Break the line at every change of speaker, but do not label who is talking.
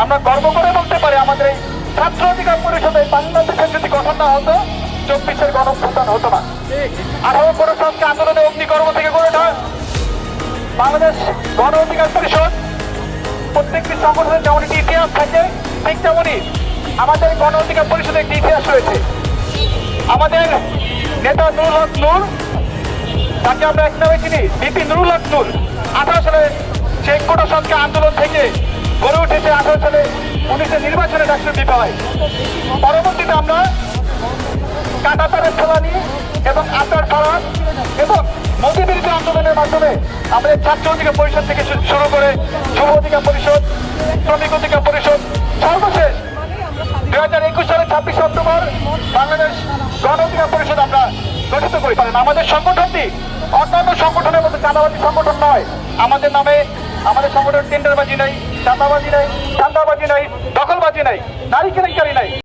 আমরা গর্ব করে বলতে পারি আমাদের এই ছাত্র অধিকার পরিষদে বাংলাদেশের যদি গঠন না হতো 24-এর গণঅভ্যুত্থান হতো না। 18 সংস্কার আন্দোলনে অগ্নিকর্ম থেকে গড়ে ওঠা বাংলাদেশ গণ অধিকার পরিষদ প্রত্যেকটি সংগঠনের যেমন একটি ইতিহাস থাকে, ঠিক তেমনই আমাদের গণ অধিকার পরিষদের একটি ইতিহাস রয়েছে। আমাদের নেতা নুরুল হক নূর, তাকে আমরা এক নামে চিনি, বিপি নুরুল হক নূর, 18 সালে সেই কোটা সংস্কার আন্দোলন থেকে গড়ে উঠেছে 18 সালে 19-এর নির্বাচনে ডাক্তার দিতে হয়। পরবর্তীতে আমরা কাঁটাতারের ফেলানি এবং আটার ফারাক এবং মোদী বিরোধী আন্দোলনের মাধ্যমে আমাদের ছাত্র অধিকার পরিষদ থেকে শুরু করে যুব অধিকার পরিষদ, শ্রমিক অধিকার পরিষদ, সর্বশেষ 2021 সালের 26 অক্টোবর বাংলাদেশ গণ অধিকার পরিষদ আমরা গঠিত করি। আমাদের সংগঠনটি অন্যান্য সংগঠনের মধ্যে চাঁদাবাজি সংগঠন নয়। আমাদের নামে আমাদের সংগঠন টেন্ডারবাজি নাই, চাঁদাবাজি নাই, চাঁদাবাজি নাই, দখলবাজি নাই, নারী কেলেঙ্কারি নাই।